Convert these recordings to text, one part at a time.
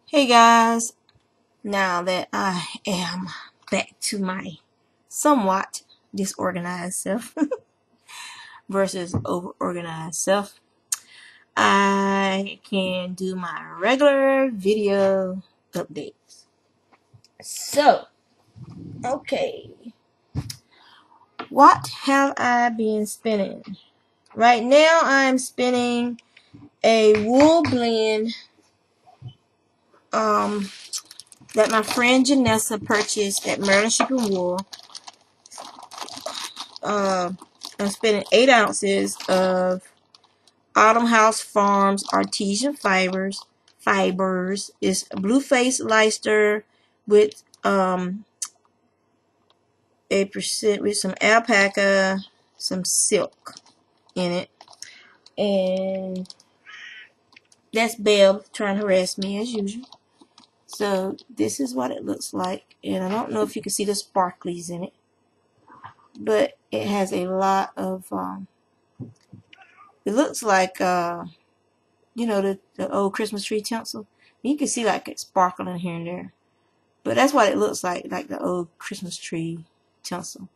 Hey guys, now that I am back to my somewhat disorganized self versus over-organized self, I can do my regular video updates. So, okay, what have I been spinning? Right now I'm spinning a wool blend that my friend Janessa purchased at Maryland Shipping Wool. I'm spending 8 ounces of Autumn House Farms artesian fibers. Is blue face Leicester with a percent with some alpaca, some silk in it, and that's Belle trying to harass me as usual. So this is what it looks like, and I don't know if you can see the sparklies in it, but it has a lot of it looks like you know, the old Christmas tree tinsel. You can see like it's sparkling here and there, but that's what it looks like the old Christmas tree tinsel.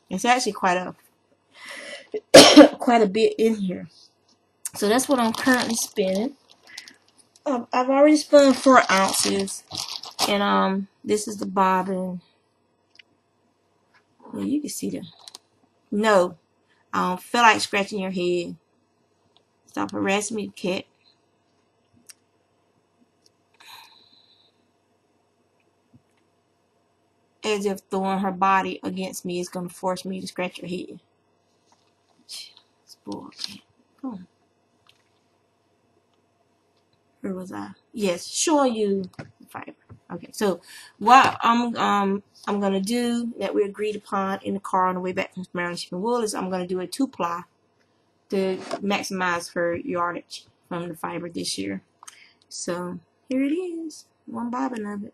It's actually quite a quite a bit in here. So that's what I'm currently spinning. I've already spun 4 ounces, and this is the bobbin. Well, you can see the no. I don't feel like scratching your head. Stop harassing me, cat. As if throwing her body against me is going to force me to scratch your head. Spoiled. Come on. Where was I? Yes, showing you the fiber. Okay, so what I'm gonna do that we agreed upon in the car on the way back from Maryland Shipping Wool is I'm gonna do a 2-ply to maximize her yardage from the fiber this year. So here it is, one bobbin of it.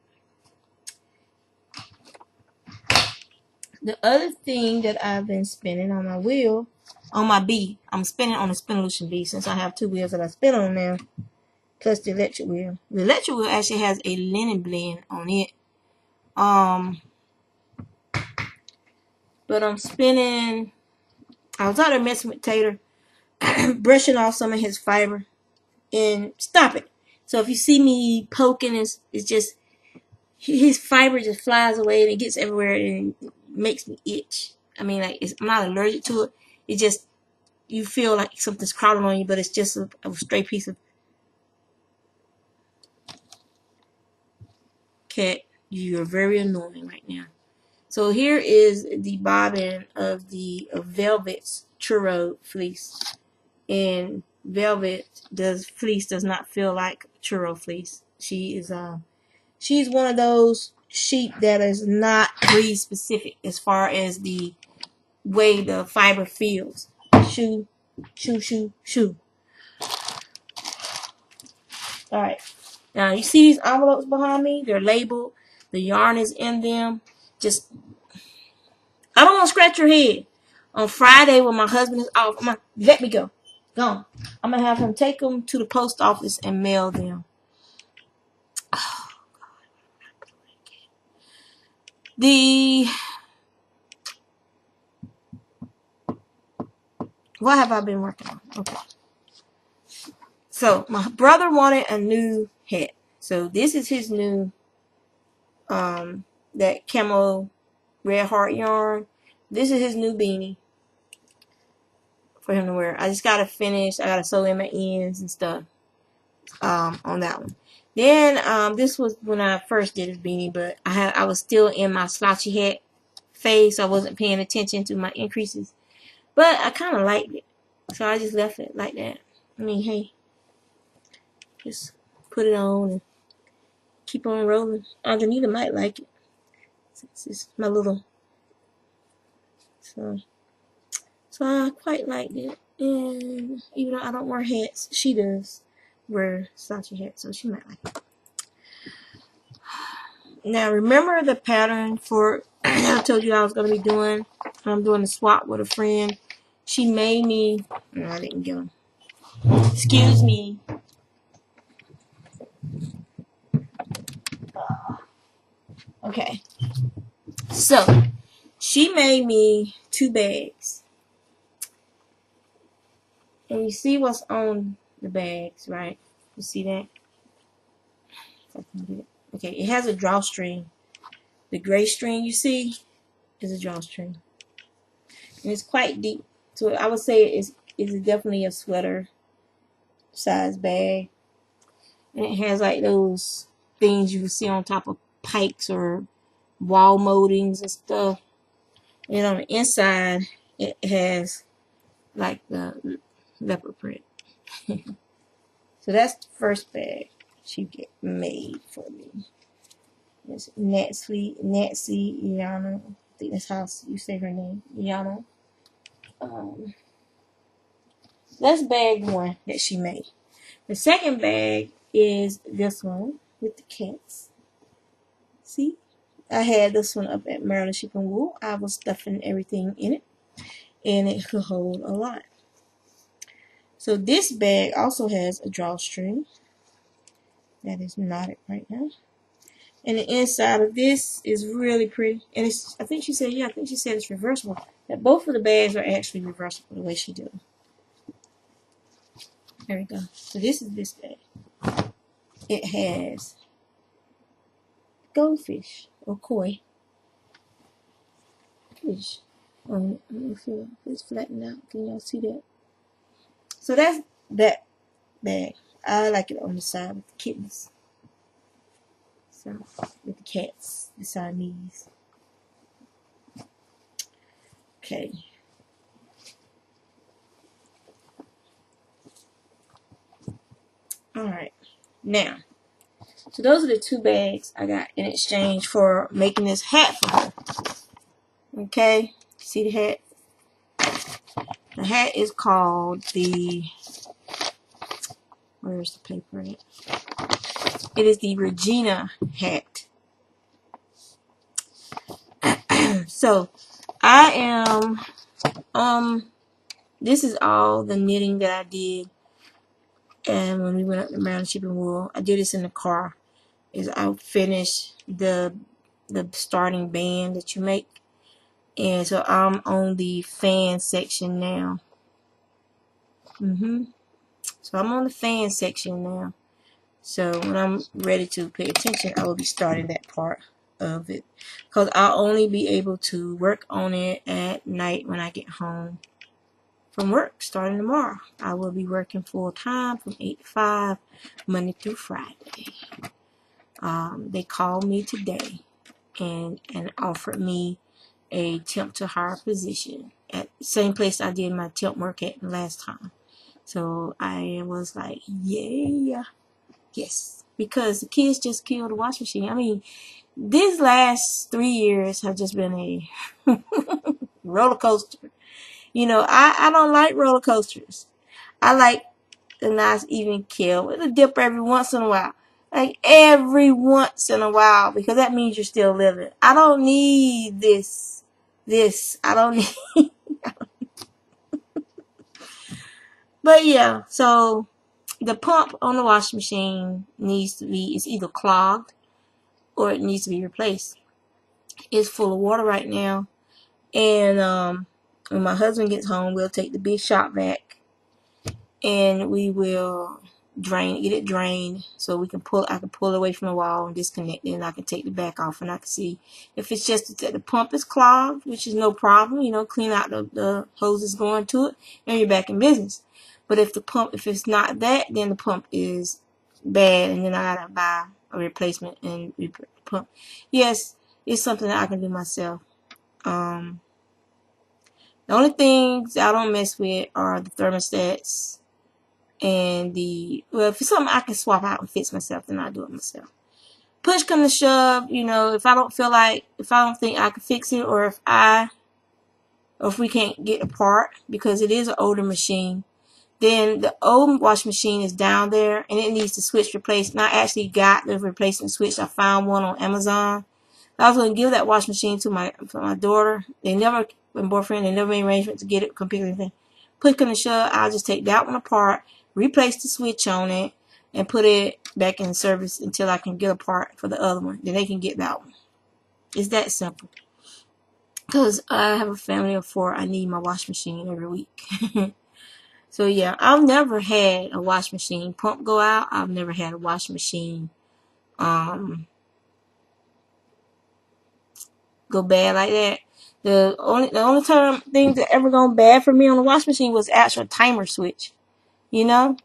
The other thing that I've been spinning on my wheel, on my bee, I'm spinning on the Spinolution bee since I have 2 wheels that I spin on now, plus the electric wheel. The electric wheel actually has a linen blend on it. But I'm spinning. I was out there messing with Tater, brushing off some of his fiber, and stop it. So if you see me poking, it's just his fiber just flies away and it gets everywhere and it makes me itch. I mean, like I'm not allergic to it. It just you feel like something's crawling on you, but it's just a stray piece of cat. You're very annoying right now. So here is the bobbin of the Velvet's churro fleece, and Velvet fleece does not feel like churro fleece. She's one of those sheep that is not breed specific as far as the way the fiber feels. Shoo, shoo, shoo, shoo. All right. Now you see these envelopes behind me? They're labeled. The yarn is in them. Just I don't want to scratch your head. On Friday when my husband is off, let me go. Gone. I'm going to have him take them to the post office and mail them. Oh, what have I been working on? Okay. So my brother wanted a new hat. So this is his new that camo red heart yarn. This is his new beanie for him to wear. I just gotta finish. I gotta sew in my ends and stuff on that one. Then this was when I first did his beanie, but I was still in my slouchy hat phase, so I wasn't paying attention to my increases. But I kind of liked it, so I just left it like that. I mean, hey, just put it on and keep on rolling. Anjanita might like it. It's my little, so I quite liked it. And even though I don't wear hats, she does wear slouchy hats, so she might like it. Now remember the pattern for I told you I was going to be doing. I'm doing a swap with a friend. She made me. No, I didn't go. Excuse me. Okay, so she made me 2 bags. And you see what's on the bags, right? You see that? If I can get it. Okay, it has a drawstring. The gray string you see is a drawstring. And it's quite deep. So I would say it's definitely a sweater size bag. And it has like those things you see on top of pikes or wall moldings and stuff. And on the inside, it has like the leopard print. So that's the first bag she made for me. It's Nancy Iana. I think that's how you say her name, Iana. That's bag 1 that she made. The second bag is this one with the cats. See? I had this one up at Maryland Shipping Wool. I was stuffing everything in it, and it could hold a lot. So this bag also has a drawstring that is knotted right now. And the inside of this is really pretty. And it's, I think she said it's reversible. That both of the bags are actually reversible the way she did them. There we go. So this is this bag. It has goldfish or koi fish on it. Let me feel it's flattened out. Can y'all see that? So that's that bag. I like it on the side with the kittens. So with the cats, the Siamese. Okay. Alright. Now, so those are the 2 bags I got in exchange for making this hat for her. Okay? See the hat? The hat is called the, where's the paper at? It is the Regina hat. So, I am, this is all the knitting that I did. And when we went up to Maryland Shipping Wool, I did this in the car. I finished the starting band that you make. And so I'm on the fan section now. So I'm on the fan section now. So when I'm ready to pay attention, I will be starting that part of it. Because I'll only be able to work on it at night when I get home from work starting tomorrow. I will be working full time from 8 to 5, Monday through Friday. They called me today and offered me a temp to hire position at the same place I did my temp work at last time. So I was like, yeah, yes, because the kids just killed the washing machine. I mean, these last 3 years have just been a roller coaster. You know, I don't like roller coasters. I like a nice even kill with a dip every once in a while. Like every once in a while, because that means you're still living. I don't need this. I don't need. But yeah, so the pump on the washing machine needs to be, it's either clogged or it needs to be replaced. It's full of water right now. And when my husband gets home, we'll take the big shop vac and we will get it drained so we can I can pull it away from the wall and disconnect it, and I can take the back off and I can see if it's just that the pump is clogged, which is no problem, you know, clean out the hoses going to it and you're back in business. But if it's not that, then the pump is bad and then I gotta buy a replacement and repair the pump. Yes, it's something that I can do myself. The only things I don't mess with are the thermostats and well, if it's something I can swap out and fix myself, then I'll do it myself. Push come to shove, you know, if I don't think I can fix it, or if we can't get a part, because it is an older machine, then the old washing machine is down there and it needs the switch replaced. And I actually got the replacement switch. I found one on Amazon. I was going to give that washing machine to my daughter. My boyfriend, they never made arrangements to get it completely. Push come to shove, I'll just take that one apart, replace the switch on it, and put it back in service until I can get a part for the other one. Then they can get that one. It's that simple. Because I have a family of 4, I need my wash machine every week. So yeah, I've never had a wash machine pump go out. I've never had a wash machine go bad like that. The only time things that ever gone bad for me on the wash machine was actual timer switch, you know,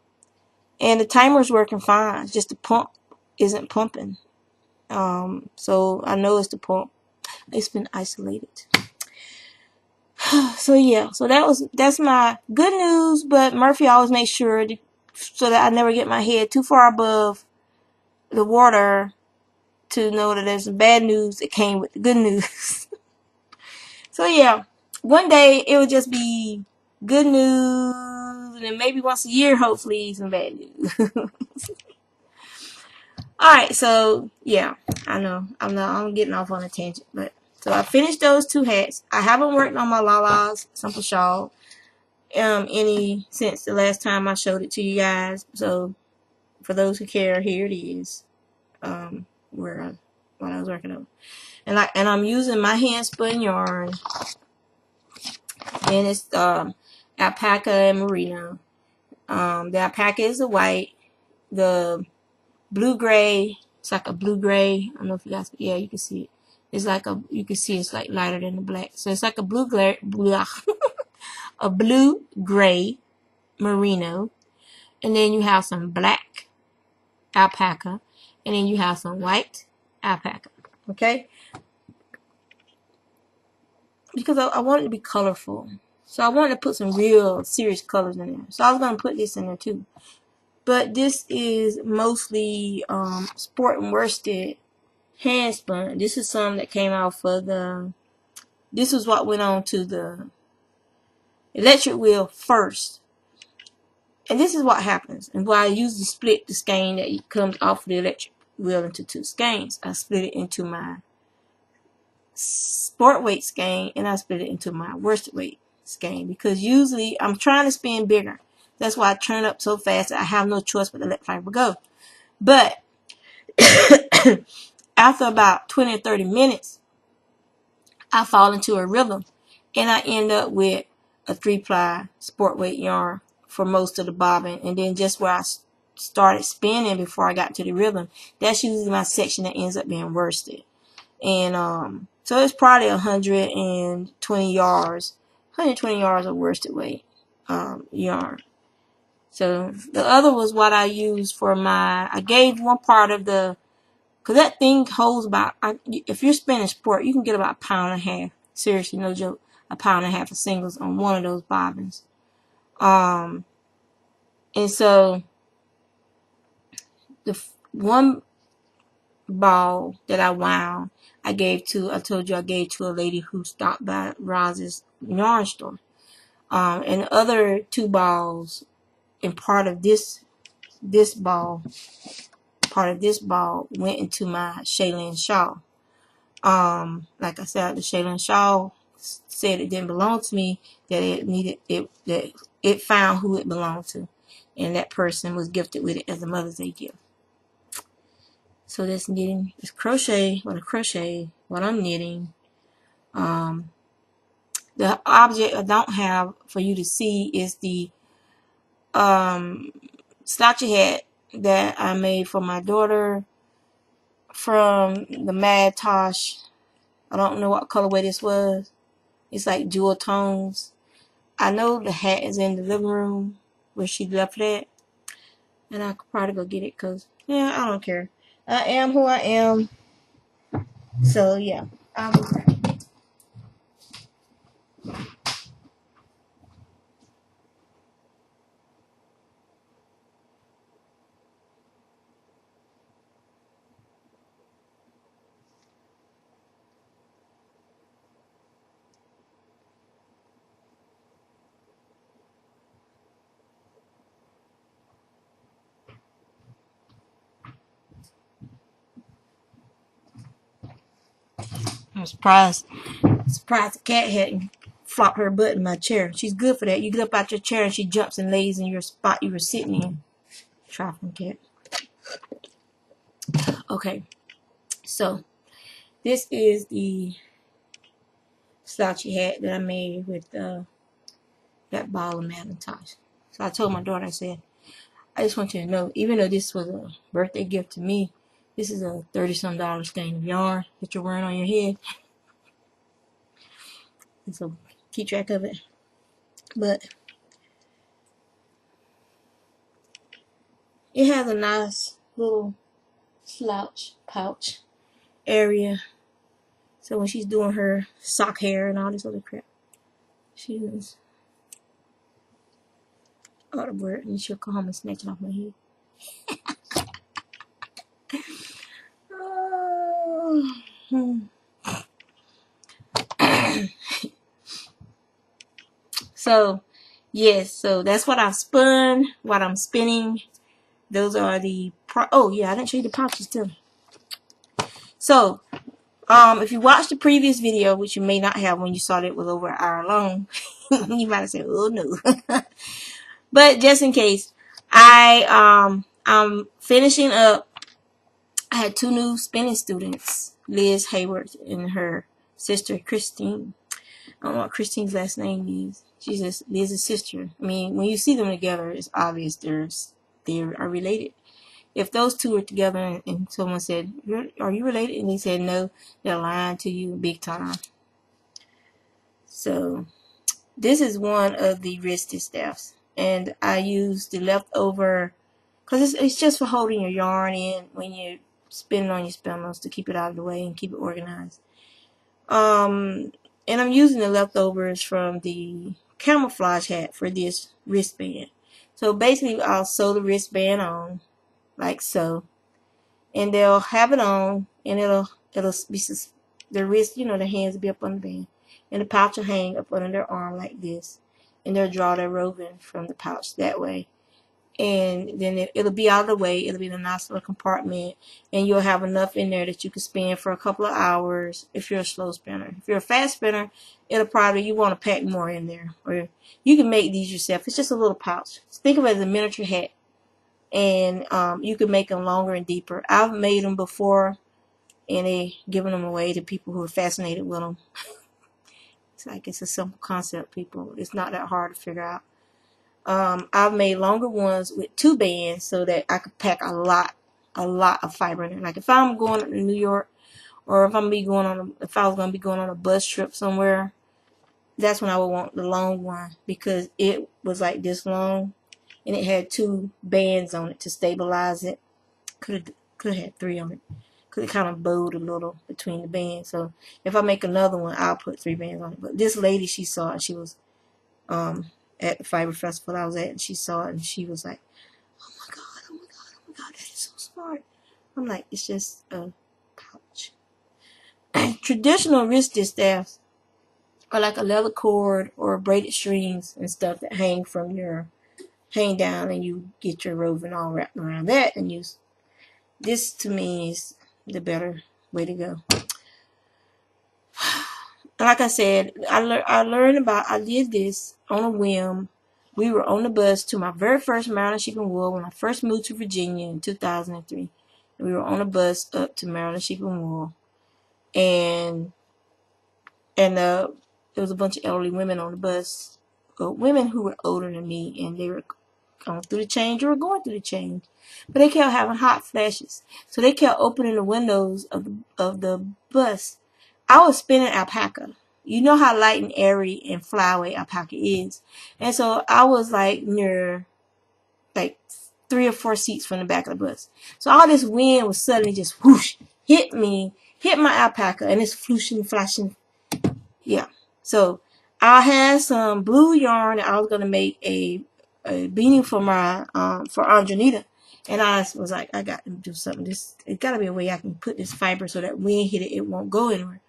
and the timer's working fine. It's just the pump isn't pumping. So I know it's the pump. It's been isolated. So yeah, so that's my good news. But Murphy always makes sure so that I never get my head too far above the water to know that there's some bad news that came with the good news. So yeah, one day it will just be good news, and then maybe once a year, hopefully, some bad news. Alright, so yeah, I know I'm getting off on a tangent, but so I finished those 2 hats. I haven't worked on my Lala's simple shawl any since the last time I showed it to you guys. So for those who care, here it is. What I was working on. And I'm using my hand spun yarn, and it's alpaca and merino. The alpaca is the white, the blue gray. It's like a blue gray. I don't know if you guys, yeah, you can see it. It's like you can see it's like lighter than the black. So it's like a blue gray, a blue gray merino, and then you have some black alpaca, and then you have some white alpaca. Okay. Because I want it to be colorful. So I wanted to put some real serious colors in there. So I was going to put this in there too. But this is mostly sport and worsted hand spun. This is some that came out for this was what went on to the electric wheel first. And this is what happens. And why I usually split the skein that comes off the electric wheel into 2 skeins. I split it into my sport weight skein, and I split it into my worsted weight skein, because usually I'm trying to spin bigger. That's why I turn up so fast that I have no choice but to let fiber go. But after about 20 or 30 minutes, I fall into a rhythm, and I end up with a 3-ply sport weight yarn for most of the bobbin. And then just where I started spinning before I got to the rhythm, that's usually my section that ends up being worsted. And so it's probably 120 yards of worsted weight yarn. So the other was what I used for I gave one part of because that thing holds about, if you're spinning sport, you can get about 1.5 pounds. Seriously, no joke, 1.5 pounds of singles on one of those bobbins. And so the one ball that I wound, I told you I gave to a lady who stopped by Roz's yarn store. And the other 2 balls, and part of this ball went into my Shaylin shawl. Like I said, the Shaylin shawl said it didn't belong to me, that it found who it belonged to, and that person was gifted with it as a Mother's Day gift. So this knitting is crochet. What I'm knitting. The object I don't have for you to see is the slouchy hat that I made for my daughter from the Mad Tosh. I don't know what colorway this was. It's like jewel tones. I know the hat is in the living room where she left it, and I could probably go get it, because yeah, I don't care. I am who I am. So yeah, I'll be back. I'm surprised the cat hadn't flopped her butt in my chair. She's good for that. You get up out your chair and she jumps and lays in your spot you were sitting in. Trifling cat. Okay, so This is the slouchy hat that I made with that ball of Macintosh. So I told my daughter, I said, I just want you to know, even though this was a birthday gift to me, this is a $30-some skein of yarn that you're wearing on your head. And so keep track of it. But it has a nice little slouch pouch area. So when she's doing her sock hair and all this other crap, she just ought to wear it, and she'll come home and snatch it off my head. So, yes, so that's what I spun, what I'm spinning. Those are the, oh yeah, I didn't show you the pouches too. So, if you watched the previous video, which you may not have when you saw that it was over an hour long, you might have said, oh no. But just in case, I'm finishing up. I had 2 new spinning students, Liz Hayward and her sister Christine. I don't know what Christine's last name is. She's just Liz's sister. I mean, when you see them together, it's obvious they are related. If those two are together and someone said, are you related? And they said no, they're lying to you big time. So this is one of the wrist distaffs. And I use the leftover, because it's just for holding your yarn in when you're spinning on your spindles to keep it out of the way and keep it organized. And I'm using the leftovers from the camouflage hat for this wristband. So basically I'll sew the wristband on like so, and they'll have it on, and it'll be the wrist, you know, the hands will be up on the band, and the pouch will hang up under their arm like this, and they'll draw their roving from the pouch that way. And then it'll be out of the way. It'll be in a nice little compartment, and you'll have enough in there that you can spin for a couple of hours if you're a slow spinner. If you're a fast spinner, it'll probably, you want to pack more in there, or you can make these yourself. It's just a little pouch. Think of it as a miniature hat, and you can make them longer and deeper. I've made them before, and they given them away to people who are fascinated with them. It's like it's a simple concept, people. It's not that hard to figure out. I've made longer ones with 2 bands so that I could pack a lot of fiber in there. Like if I'm going to New York, or if I was going to be going on a bus trip somewhere, that's when I would want the long one, because it was like this long, and it had 2 bands on it to stabilize it. Could have had 3 on it, because it kind of bowed a little between the bands. So if I make another one, I'll put 3 bands on it. But this lady, she saw it. She was at the fiber festival I was at, and she saw it, and she was like, oh my god, oh my god, oh my god, that is so smart. I'm like, it's just a pouch. Traditional wrist distaffs are like a leather cord or braided strings and stuff that hang down, and you get your roving all wrapped around that and use. This to me is the better way to go. Like I said, I did this on a whim. We were on the bus to my very first Maryland Shipping Wool when I first moved to Virginia in 2003. We were on a bus up to Maryland Shipping Wool, and there was a bunch of elderly women on the bus, women who were older than me, and they were going through the change or going through the change, but they kept having hot flashes, so they kept opening the windows of the bus. I was spinning alpaca. You know how light and airy and flyaway alpaca is. And so I was like near like 3 or 4 seats from the back of the bus. So all this wind was suddenly just whoosh, hit my alpaca, and it's flooshing, flashing. Yeah. So I had some blue yarn that I was gonna make a beanie for my for Anjanita. And I was like, I got to do something. It got to be a way I can put this fiber so that wind hit it, it won't go anywhere.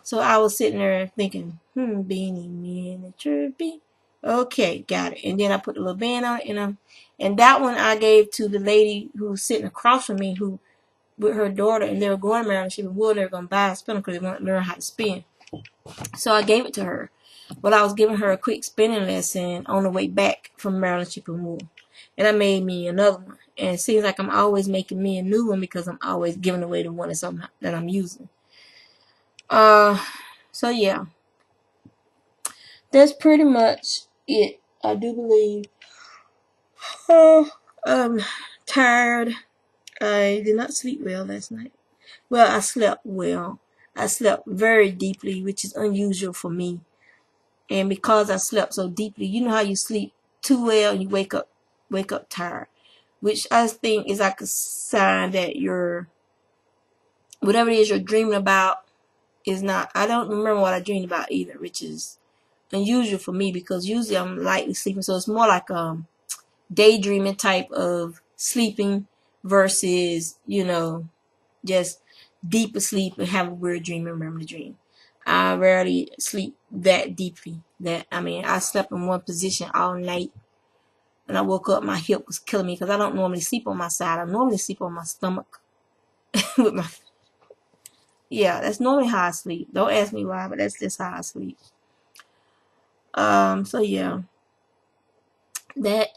So I was sitting there thinking, beanie miniature beanie. Okay, got it. And then I put a little band on it, and that one I gave to the lady who was sitting across from me, who with her daughter, and they were going around, and she was they were going to buy a spinner because they wanted to learn how to spin. So I gave it to her. But I was giving her a quick spinning lesson on the way back from Maryland Shipping Wool. And I made me another one. And it seems like I'm always making me a new one because I'm always giving away the one that I'm using. So yeah, that's pretty much it. I do believe. Oh, I'm tired. I did not sleep well last night. Well, I slept well. I slept very deeply, which is unusual for me. And because I slept so deeply, you know how you sleep too well and you wake up tired, which I think is like a sign that you're whatever it is you're dreaming about is not. I don't remember what I dreamed about either, which is unusual for me because usually I'm lightly sleeping, so it's more like daydreaming type of sleeping versus just deep asleep and have a weird dream and remember the dream. I rarely sleep that deeply. I slept in one position all night, and I woke up, my hip was killing me because I don't normally sleep on my side. I normally sleep on my stomach with my yeah. That's normally how I sleep. Don't ask me why, but that's just how I sleep. So yeah, that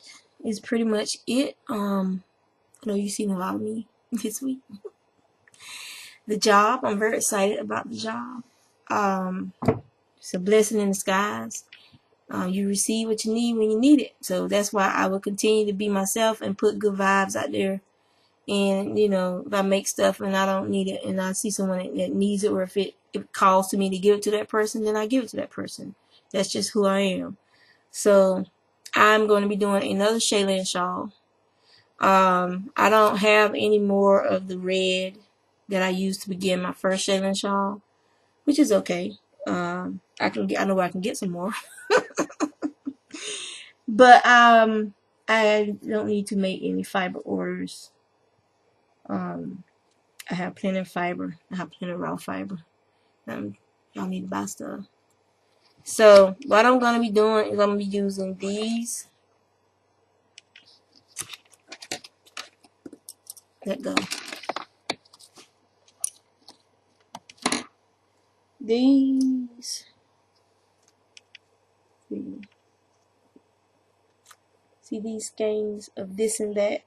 is pretty much it. I know you've seen a lot of me this week. The job, I'm very excited about the job. It's a blessing in disguise. You receive what you need when you need it. So that's why I will continue to be myself and put good vibes out there. And, if I make stuff and I don't need it and I see someone that needs it, or if it calls to me to give it to that person, then I give it to that person. That's just who I am. So I'm going to be doing another Shaylin shawl. I don't have any more of the red that I used to begin my first Shaylin shawl, which is okay. I know I can get some more. But I don't need to make any fiber orders. I have plenty of fiber. I have plenty of raw fiber. Y'all need to buy stuff. So what I'm gonna be doing is I'm gonna be using these. Let go. These. See these skeins of this and that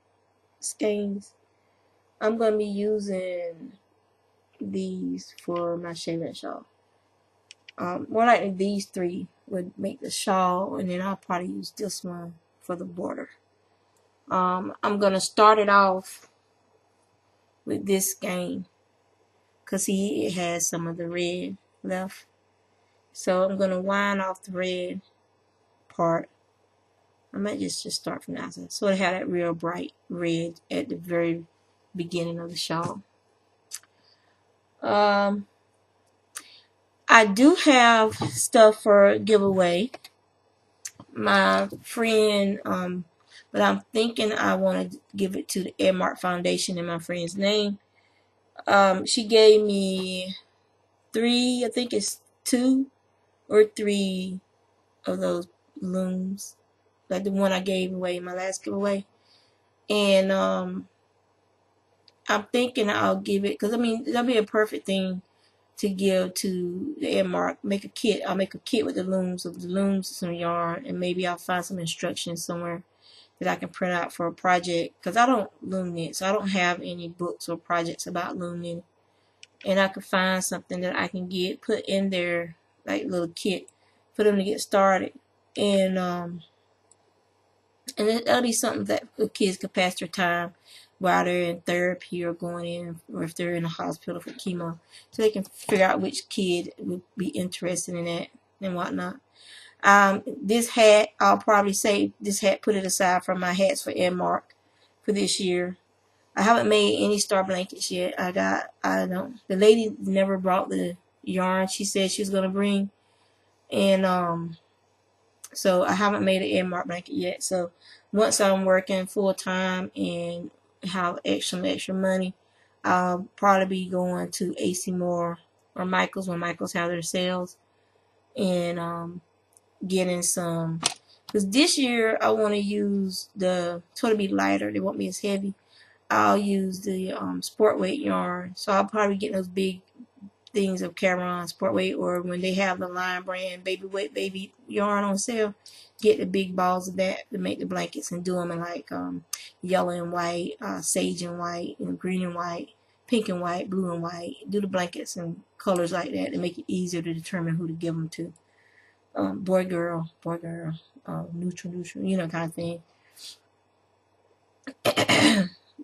skeins. I'm gonna be using these for my Shaylin shawl. More likely these three would make the shawl, and then I'll probably use this one for the border. I'm gonna start it off with this skein, cause see it has some of the red left. So I'm gonna wind off the red part. I might just start from the outside, so it had that real bright red at the very beginning of the shawl. I do have stuff for giveaway. My friend, but I'm thinking I want to give it to the Edmark Foundation in my friend's name. She gave me 3, I think it's 2 or 3 of those looms, like the one I gave away in my last giveaway. And I'm thinking I'll give it, because that'll be a perfect thing to give to the Edmark. Make a kit. I'll make a kit with the looms, some yarn, and maybe I'll find some instructions somewhere that I can print out for a project, because I don't loom knit, so I don't have any books or projects about loom knitting. And I could find something that I can put in there, like a little kit for them to get started. And that'll be something that the kids could pass their time while they're in therapy or going in, or if they're in a hospital for chemo, so they can figure out which kid would be interested in that and whatnot. This hat, I'll probably say this hat, put it aside from my hats for Edmark for this year. I haven't made any star blankets yet. The lady never brought the yarn she said she was going to bring. And so I haven't made an Edmark blanket yet. So once I'm working full time and have extra money, I'll probably be going to AC Moore or Michael's when Michael's have their sales, and getting some. Because this year I want to use to be lighter. They want me as heavy. I'll use the sport weight yarn. So I'll probably get those big things of Cameron sport weight, or when they have the Lion brand baby yarn on sale, get the big balls of that to make the blankets, and do them in like yellow and white, sage and white, green and white, pink and white, blue and white. Do the blankets and colors like that to make it easier to determine who to give them to. Boy, girl, neutral, you know, kind of thing.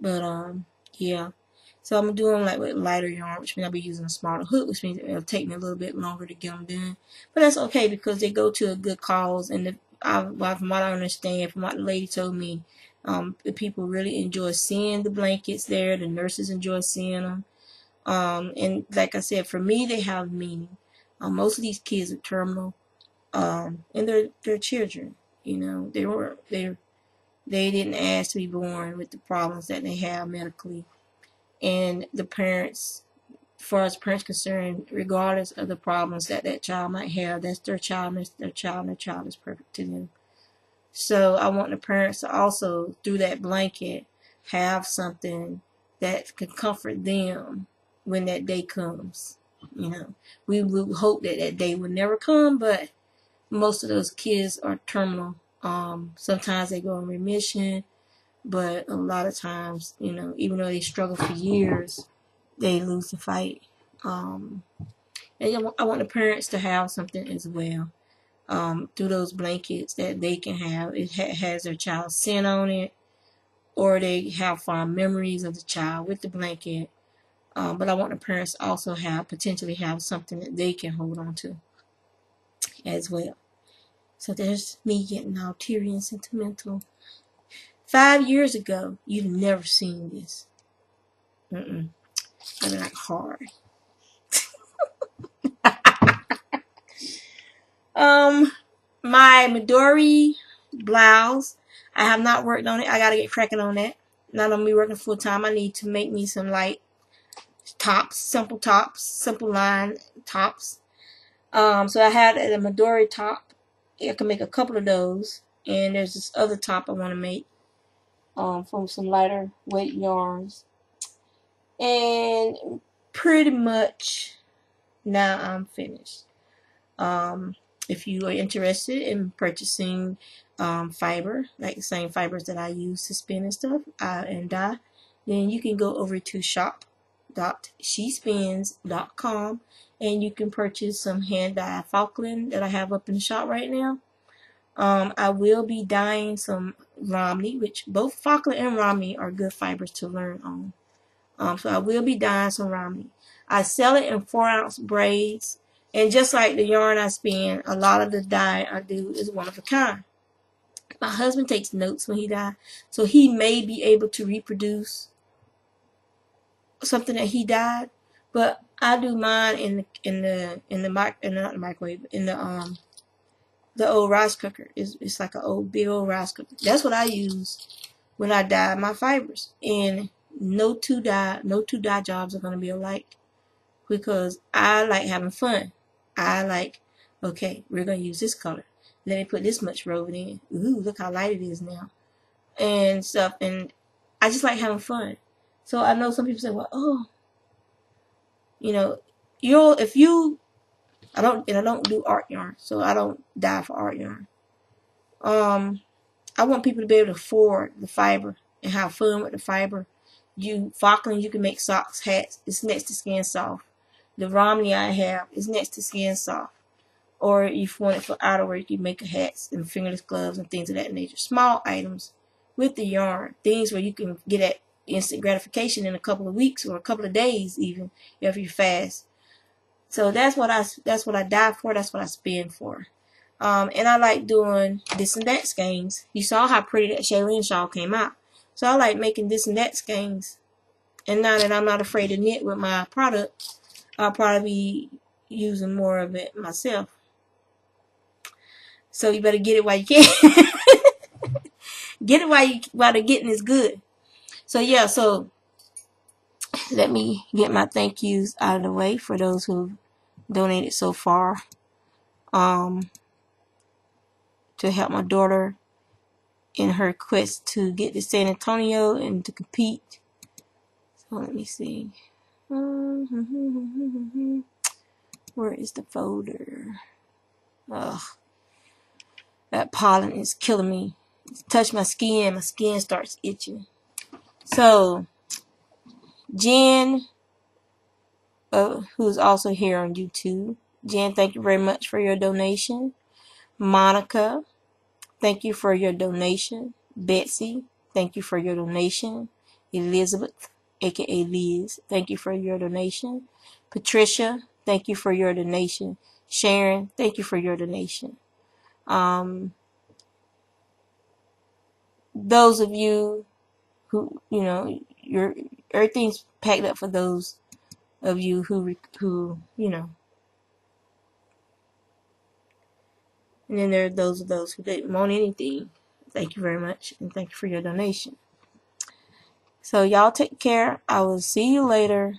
But yeah. So I'm doing like with lighter yarn, which means I'll be using a smaller hook, which means it'll take me a little bit longer to get them done. But that's okay because they go to a good cause, and from what I understand, from what the lady told me, the people really enjoy seeing the blankets there. The nurses enjoy seeing them. And like I said, for me, they have meaning. Most of these kids are terminal, and they're children. You know, they didn't ask to be born with the problems that they have medically. And the parents, as far as parents concerned, regardless of the problems that child might have, that's their child, and their child is perfect to them. So I want the parents to also, through that blanket, have something that can comfort them when that day comes. You know, we will hope that that day will never come, but most of those kids are terminal. Sometimes they go in remission, but a lot of times, you know, even though they struggle for years, they lose the fight. And I want the parents to have something as well. Through those blankets that they can have. It has their child's scent on it, or they have fond memories of the child with the blanket. But I want the parents to also potentially have something that they can hold on to as well. So there's me getting all teary and sentimental. 5 years ago, you've never seen this. I'd be like, hard. My Midori blouse, I have not worked on it. I gotta get cracking on that. Not on me working full time. I need to make me some light tops, simple line tops. So I had a Midori top. I can make a couple of those, and there's this other top I want to make from some lighter weight yarns. And pretty much now I'm finished. If you are interested in purchasing fiber, like the same fibers that I use to spin and stuff and dye, then you can go over to shop.shespins.com and you can purchase some hand dye Falkland that I have up in the shop right now. I will be dyeing some Romney, which both Falkland and Romney are good fibers to learn on. So I will be dyeing some Romney. I sell it in 4-ounce braids. And just like the yarn I spin, a lot of the dye I do is one of a kind. My husband takes notes when he dyes, so he may be able to reproduce something that he dyed. But I do mine not the microwave, in the old rice cooker. It's like an big old rice cooker. That's what I use when I dye my fibers. And no two dye jobs are gonna be alike, because I like having fun. I like, okay, we're going to use this color. Let me put this much woven in. Ooh, look how light it is now. And stuff. And I just like having fun. So I know some people say, well, oh, you know, I don't do art yarn. So I don't dye for art yarn. I want people to be able to afford the fiber and have fun with the fiber. Falkland, you can make socks, hats. It's next to Skin Soft. The Romney I have is next to Skin Soft. Or if you want it for outerwear, you can make hats and fingerless gloves and things of that nature. Small items with the yarn. Things where you can get at instant gratification in a couple of weeks or a couple of days even if you're fast. So that's what I dye for. That's what I spin for. And I like doing this and that skeins. You saw how pretty that Shailene shawl came out. So I like making this and that skeins. And now that I'm not afraid to knit with my product, I'll probably be using more of it myself. So you better get it while you can. Get it while the getting is good. So yeah, so let me get my thank yous out of the way for those who've donated so far. To help my daughter in her quest to get to San Antonio and to compete. So let me see. Where is the folder? Ugh. That pollen is killing me. Touch my skin starts itching. So Jen, who's also here on YouTube. Jen, thank you very much for your donation. Monica, thank you for your donation. Betsy, thank you for your donation. Elizabeth, aka Liz, thank you for your donation. Patricia, thank you for your donation. Sharon, thank you for your donation. Those of you who, you know, everything's packed up for those of you who you know. And then there are those who didn't want anything. Thank you very much, and thank you for your donation. So y'all take care. I will see you later.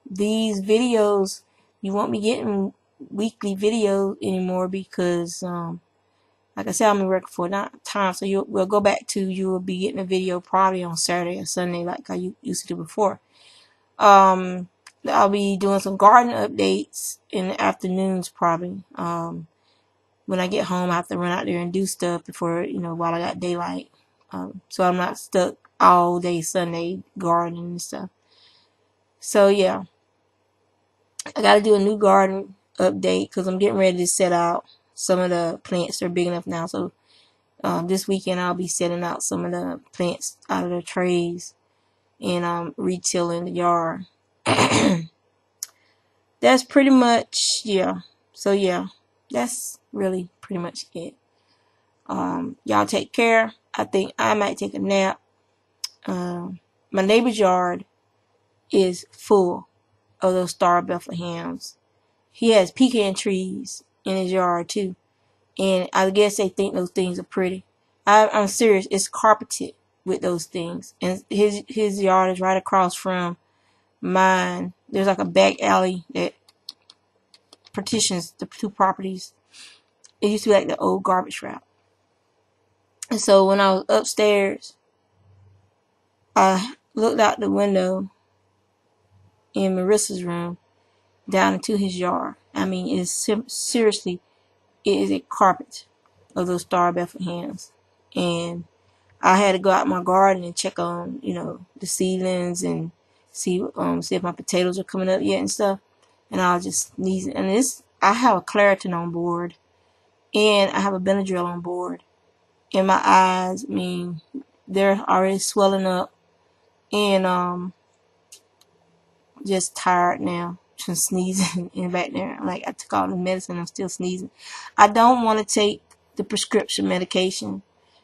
These videos, you won't be getting weekly videos anymore because like I said, I'm working for a time, so we'll go back to you will be getting a video probably on Saturday or Sunday like I used to do before. I'll be doing some garden updates in the afternoons probably. When I get home, I have to run out there and do stuff before, you know, while I got daylight. So I'm not stuck all day Sunday gardening and stuff. So yeah, I got to do a new garden update because I'm getting ready to set out some of the plants. They're big enough now, so this weekend I'll be setting out some of the plants out of the trays and retilling the yard. That's pretty much, yeah. So yeah, that's really pretty much it. Y'all take care. I think I might take a nap. My neighbor's yard is full of those Star Bethlehems. He has pecan trees in his yard too, and I guess they think those things are pretty. I'm serious. It's carpeted with those things, and his yard is right across from mine. There's like a back alley that partitions the two properties. It used to be like the old garbage route. And so when I was upstairs, I looked out the window in Marissa's room down into his yard. I mean, seriously, it is a carpet of those Star Bethlehems. And I had to go out my garden and check on, you know, the seedlings and see if my potatoes are coming up yet and stuff. And I was just sneezing. And I have a Claritin on board, and I have a Benadryl on board. And my eyes, I mean, they're already swelling up, and just tired now, just sneezing in the back there. Like, I took all the medicine, I'm still sneezing. I don't want to take the prescription medication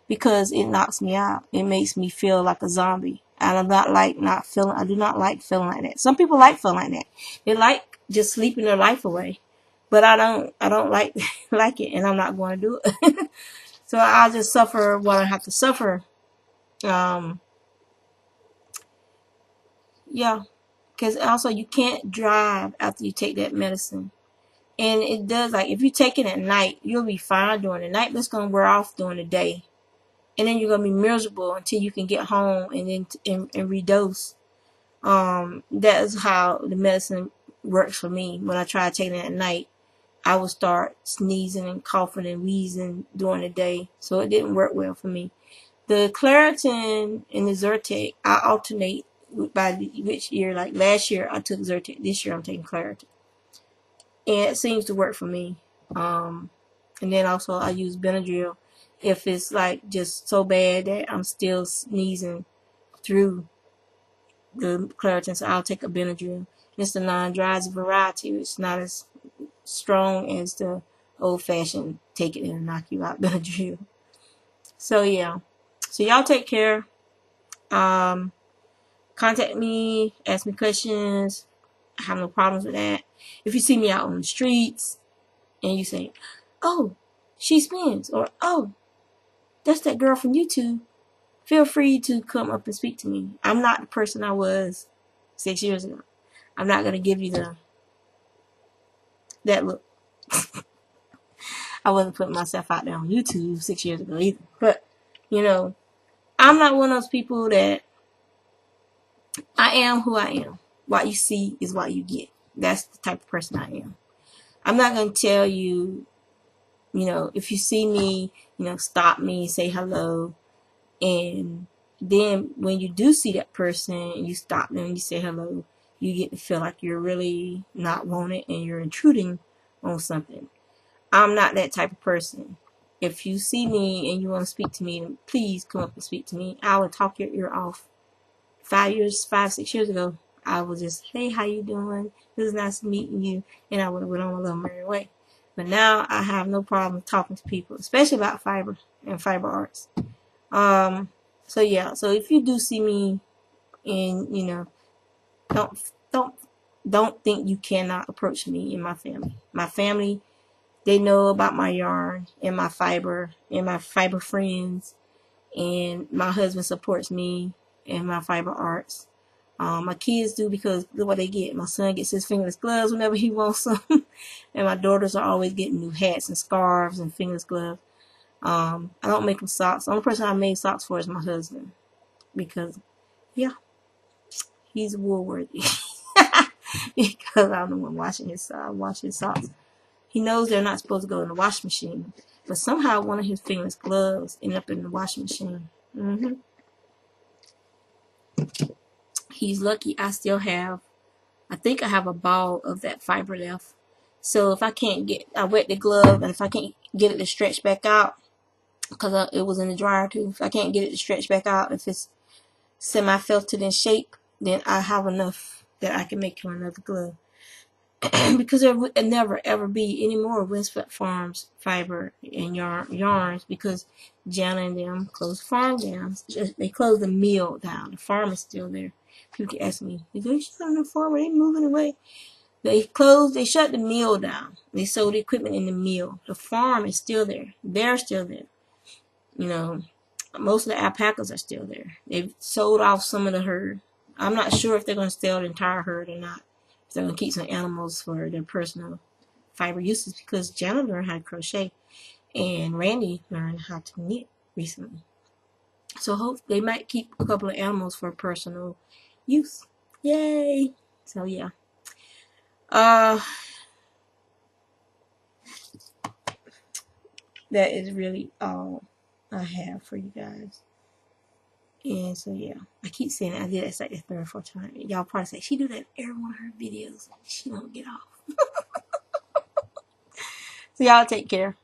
because it knocks me out. It makes me feel like a zombie. And I do not like feeling like that. Some people like feeling like that. They like just sleeping their life away. But I don't like like it, and I'm not going to do it. So I'll just suffer what I have to suffer. Yeah. Because also you can't drive after you take that medicine. And it does, like, if you take it at night, you'll be fine during the night, but it's going to wear off during the day. And then you're going to be miserable until you can get home and then and redose. That is how the medicine works for me. When I try taking it at night, I would start sneezing and coughing and wheezing during the day. So it didn't work well for me. The Claritin and the Zyrtec, I alternate by which year. Like last year, I took Zyrtec. This year, I'm taking Claritin. And it seems to work for me. And then also, I use Benadryl if it's like just so bad that I'm still sneezing through the Claritin. So I'll take a Benadryl. It's the non-drowsy variety. It's not as strong as the old-fashioned take it and knock you out Benadryl. So yeah. So y'all take care. Contact me, ask me questions. I have no problems with that. If you see me out on the streets and you say, "Oh, she spins," or "Oh, that's that girl from YouTube," feel free to come up and speak to me. I'm not the person I was 6 years ago. I'm not gonna give you that look. I wasn't putting myself out there on YouTube 6 years ago either. But, you know, I'm not one of those people that I am who I am. What you see is what you get. That's the type of person I am. I'm not going to tell you, you know, if you see me, you know, stop me, say hello, and then when you do see that person and you stop them and you say hello, you get to feel like you're really not wanted and you're intruding on something. I'm not that type of person. If you see me and you want to speak to me, then please come up and speak to me. I would talk your ear off. 6 years ago, I was just, hey, how you doing? It was nice meeting you, and I would have went on my little merry way. But now I have no problem talking to people, especially about fiber and fiber arts. So yeah, so if you do see me, and you know, don't think you cannot approach me and my family. My family, they know about my yarn and my fiber friends, and my husband supports me and my fiber arts. My kids do, because look what they get. My son gets his fingerless gloves whenever he wants them, and my daughters are always getting new hats and scarves and fingerless gloves. I don't make them socks. The only person I made socks for is my husband, because yeah, he's woolworthy. Because I'm the one washing his socks. He knows they're not supposed to go in the washing machine, but somehow one of his fingerless gloves ended up in the washing machine. He's lucky. I think I have a ball of that fiber left. So if I can't I wet the glove, and if I can't get it to stretch back out, because it was in the dryer too. If I can't get it to stretch back out, if it's semi-felted in shape, then I have enough that I can make him another glove. Because there would never ever be any more Winsford Farms fiber and yarns, because Jana and them closed the farm down. They closed the mill down. The farm is still there. People keep asking me, is they shutting the farm? Are they moving away? They shut the mill down. They sold the equipment in the mill. The farm is still there. They're still there. You know, most of the alpacas are still there. They've sold off some of the herd. I'm not sure if they're going to sell the entire herd or not. If they're going to keep some animals for their personal fiber uses, because Jana learned how to crochet and Randy learned how to knit recently. So hope they might keep a couple of animals for personal use. Yay! So yeah. That is really all I have for you guys. And so yeah, I keep saying it. I did that like the third or fourth time. Y'all probably say, she do that in every one of her videos. She don't get off. So y'all take care.